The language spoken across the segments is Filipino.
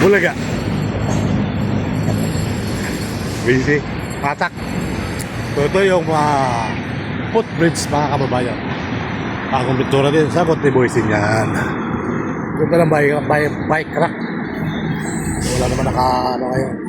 Bulaga. Busy. Patak. So ito yung mga footbridge mga kababayan. Bagong pintura din. Sagot ni Boysin yan. Ganda ng bike rack. Wala naman ano ngayon.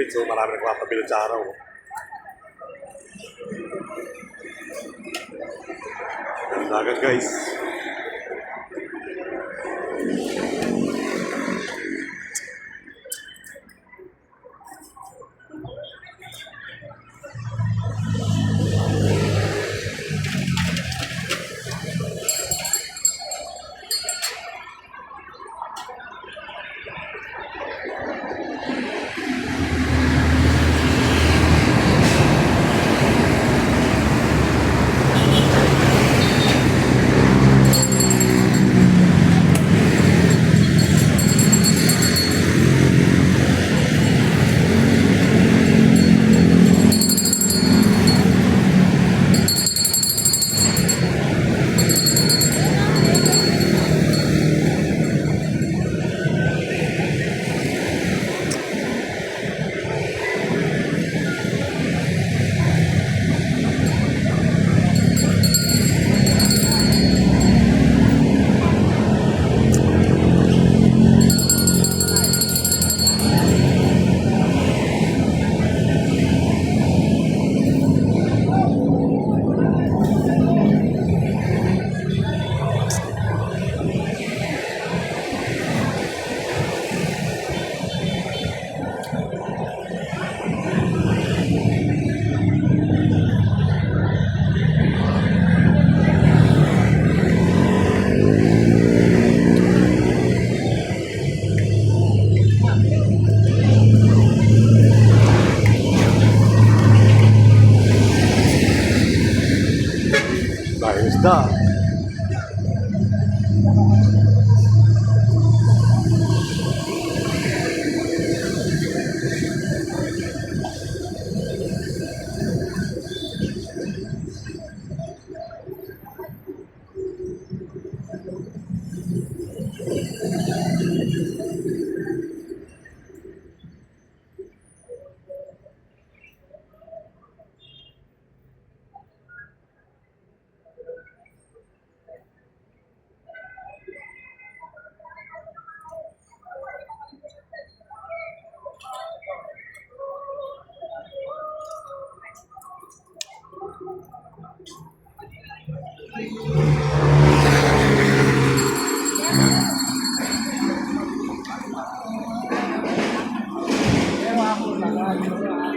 So marami nagpapabilad sa araw. Ganda agad guys. Isda.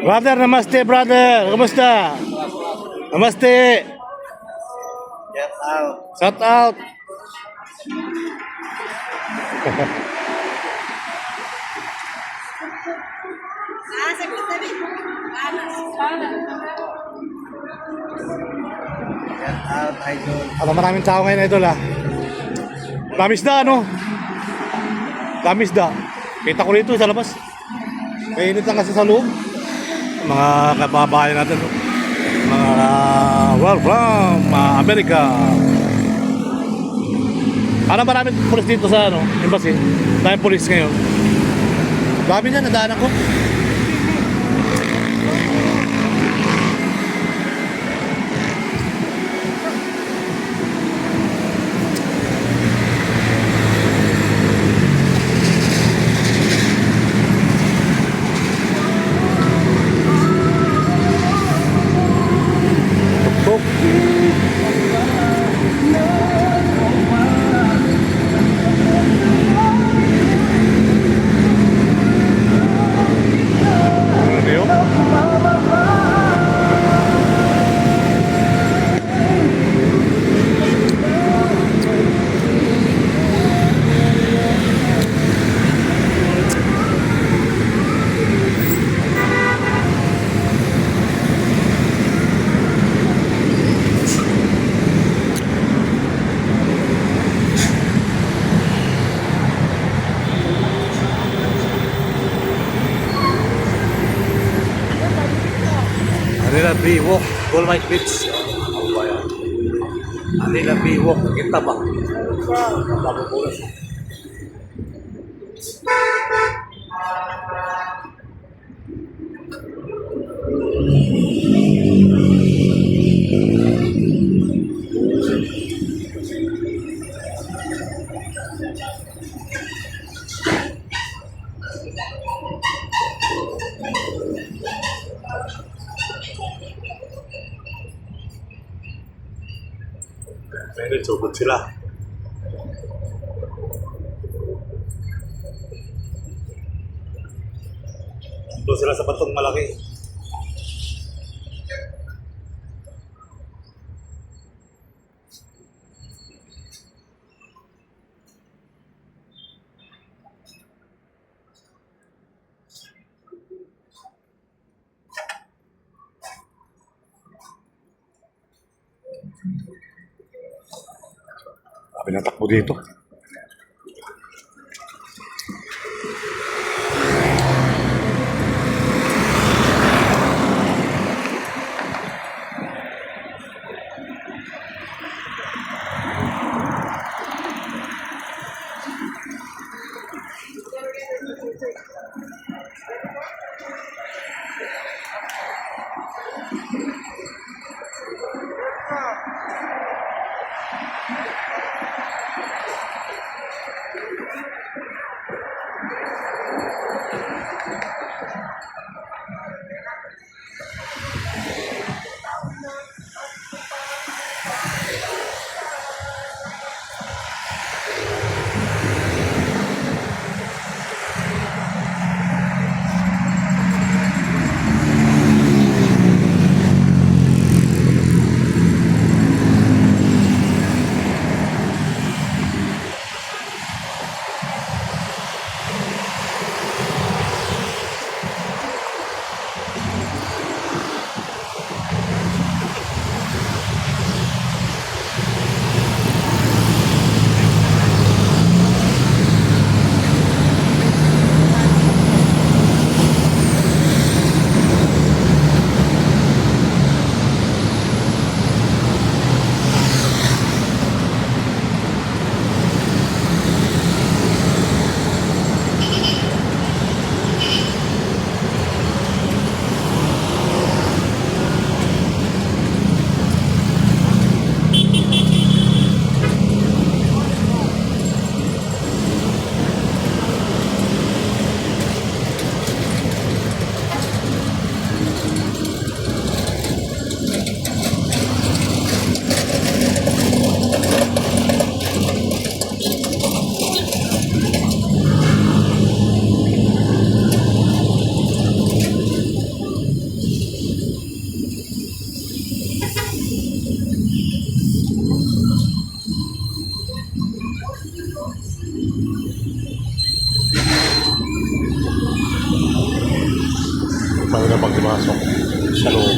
Brother, namaste brother. Kamusta? Namaste. Get out. Shout out. Get out, idol. Ano, maraming tao ngayon idol ah. Damis da ano? Damis da. Kita ko rito sa labas. Mainit lang kasi sa loob. Mga kababayan natin, mga well from America. Ano, maraming pulis dito sa ano, embassy. Daming pulis ngayon. Dami niya, nadaanan ko. Biwok, Dolomite Beach. Ano ba yan? Manila Biwok, kita ba? Mabubulas. Meron, sugod sila. Doon sila sa batong malaki. Pinatakbo dito. Bago na pagdimasok sa loob.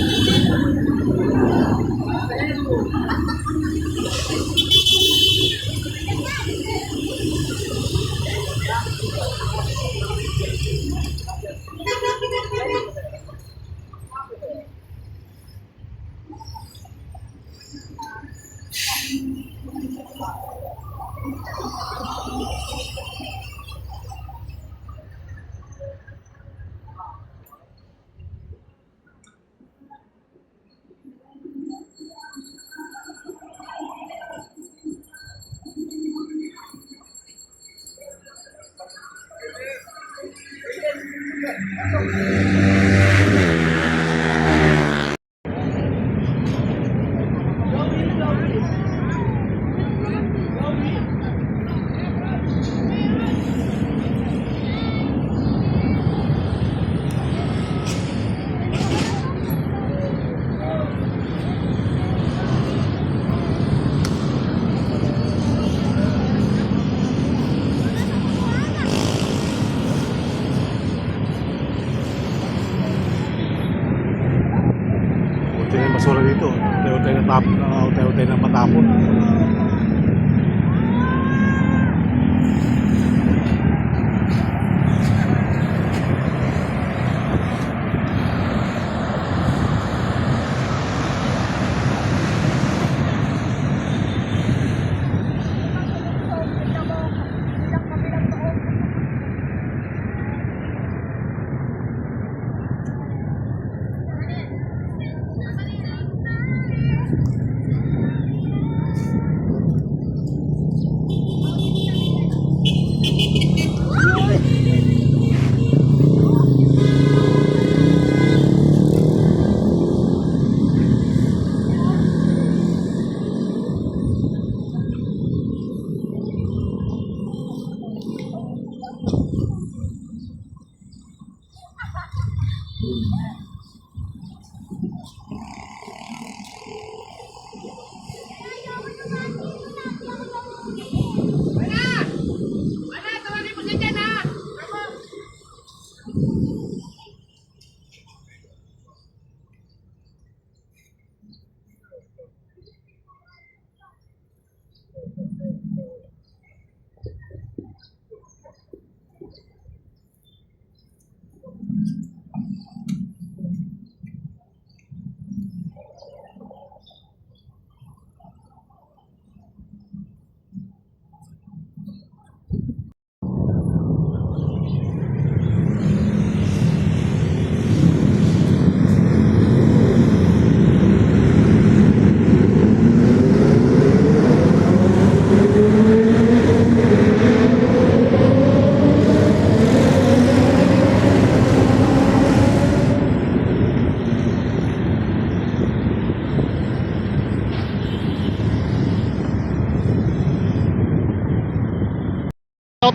Basura dito. Utay na matapon.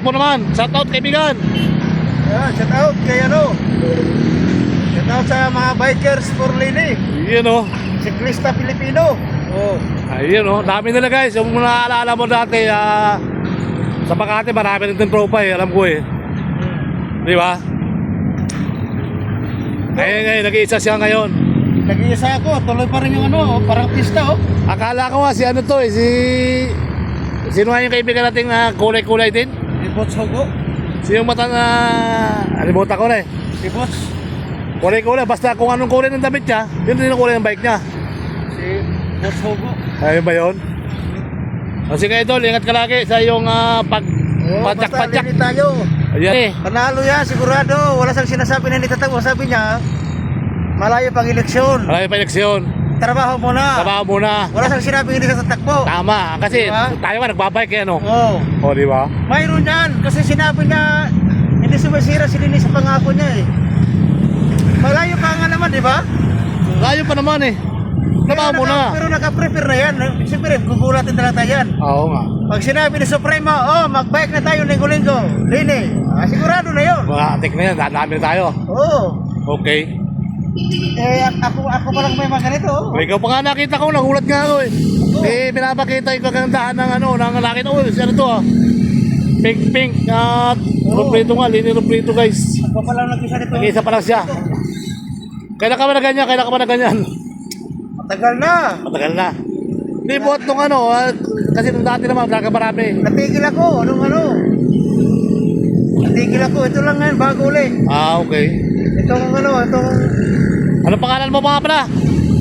mo naman. Shout out kaibigan. Yan, shout out kay ano. Shout out sa mga bikers for Lini. Yun o. Siklista Pilipino. Oh. Ayun o. Dami nila guys. Yung naaalala mo dati, sa Makati marami rin din tropa eh. Alam ko eh. Di ba? Ngayon, nag-iisa siya ngayon. Nag-iisa ako, tuloy pa rin yung ano, parang pista oh. Akala ko nga si ano to eh, sino nga yung kaibigan nating kulay-kulay din? Si Bots Hugo. Si yung mata na, alimutan ko na eh. Si Bots. Kulay-kulay, basta kung anong kulay ng damit niya, yun din ang kulay ng bike niya. Si Bots Hugo. Ayun ba yun? O sige idol, ingat ka lagi sa iyong Basta padyak-padyak. Lini tayo. Ayan eh. Panalo yan, sigurado. Wala siyang sinasabi na hindi tatago. Sabi niya, malayo pang eleksyon. Marami pa eleksyon. Trabaho muna. Trabaho muna. Wala siyang sinabi hindi ka tatakbo. Tama, kasi Diba? tayo nga nagbabike eh, ano? Oo. O, di ba? Mayroon yan. Kasi sinabi niya, hindi sumasira si Lini sa pangako niya eh. Malayo pa nga naman, di ba? Layo pa naman eh. Trabaho muna. Pero naka-prepare na yan. Siyempre, gugulatin na lang tayo yan. Oo nga. Pag sinabi ni Supremo, mag-bike na tayo linggo-linggo. Lini, sigurado na yun. Mga atik na yan, dami na tayo. Oo. Okay. Ako pa lang may mga ganito. O, ikaw pa nga nakita ko, nagulat nga ako eh. Eh, pinapakita yung kagandahan ng ano, ng nakita ko, ano to ah. Pink, at ruplito nga, Lini ruplito guys. Ako pa lang nag-isa nito. Nag-isa pa lang siya. Kailan ka ba na ganyan? Matagal na. Matagal na. Hindi buhat nung ano, kasi nung dati naman, marami. Natigil ako. Natigil ako. Ito lang ngayon, bago ulit. Ah, okay. Itong Anong pangalan mo mga pala?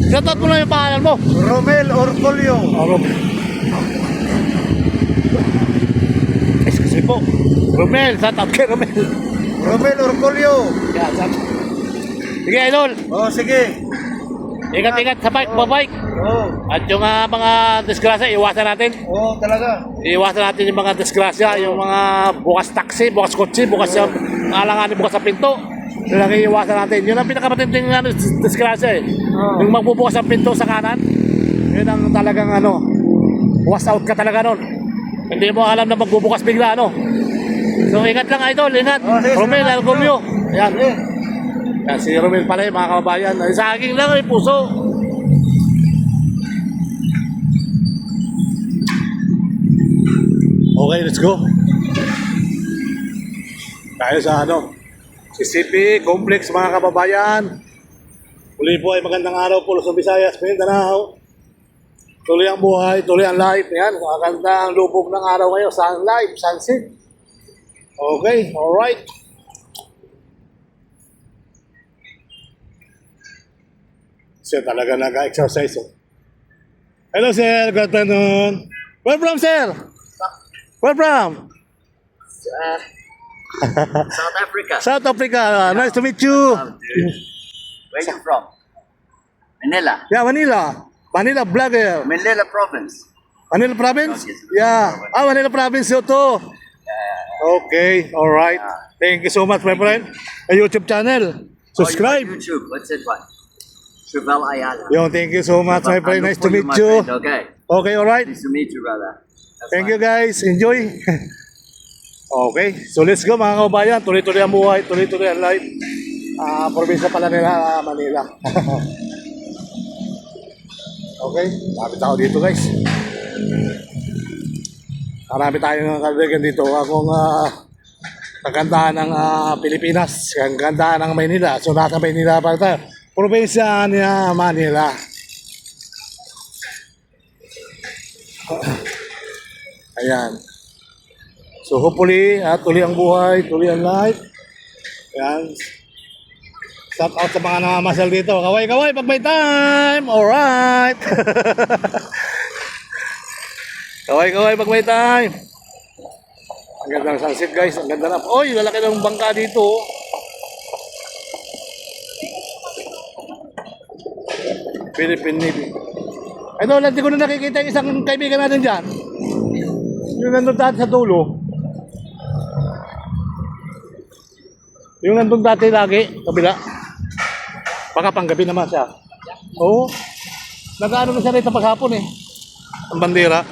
Shoutout mo lang yung pangalan mo. Romel Orcolio. Excuse me po. Romel, shoutout kay Romel. Romel Orcolio. Yeah, shoutout. Sige, idol. Sige. Ingat-ingat sa bike, babike. At yung mga disgrasya, iwasan natin. Talaga. Iwasan natin yung mga disgrasya, yung mga bukas taxi, bukas kotse, bukas yung alanganin, bukas sa pinto. Yung lagi iwasan natin. Yun ang pinakamatinding disgrasya eh. Yung magbubukas ang pinto sa kanan, yun ang talagang was out ka talaga nun. Hindi mo alam na magbubukas bigla So ingat lang idol, ingat. Sige, Romel, salamat. Algomio. Ayan. Sige. Yan, si Romel pala mga kababayan. Sa akin lang ay puso. Okay, let's go. Tayo sa CCP Complex mga kababayan. Muli po ay magandang araw po sa Visayas, Mindanao. Tuloy ang buhay, tuloy ang life. Yan, maganda ang lubog ng araw ngayon. Sunlight, sunset. Okay, alright. Siya talaga nag-exercise. Hello sir, good afternoon. Where from sir? Where from? South Africa. South Africa. Nice to meet you. Where you from? Manila. Yeah, Manila. Manila vlogger. Manila province. Manila province? Yes. Yeah. Manila province yun to. Okay, alright. Thank you so much, my friend. A YouTube channel. Subscribe. Oh, YouTube. What's it what? Travel Ayala. Yo, thank you so much, my friend. Nice to meet my you. friend, okay. Okay, alright. Nice to meet you, brother. That's Thank fine. you guys. Enjoy. Okay, so let's go mga kababayan. Tuloy-tuloy ang buhay, tuloy-tuloy ang life. Probinsya pala nila, Manila. Okay, marami tao dito guys. Marami tayong kaibigan dito. Akong kagandahan ng Pilipinas, kagandahan ng Maynila. So nasa Maynila pa tayo. Probinsya ni Manila. Ayan. So hopefully, tuloy ang buhay, tuloy ang life. Ayan. Shout out sa mga namamasal dito. Kaway-kaway pag may time. Alright. Kaway-kaway pag may time. Ang ganda ng sunset guys. Ang ganda na. Oy, lalaki ng bangka dito. Philippine Navy. Ito, hindi ko na nakikita yung isang kaibigan natin dyan. Yung nandun dati sa dulo. Yung nandun dati lagi, kabila. Baka panggabi naman siya. Oo. Nag-ano na siya rito paghapon eh. Ang bandera.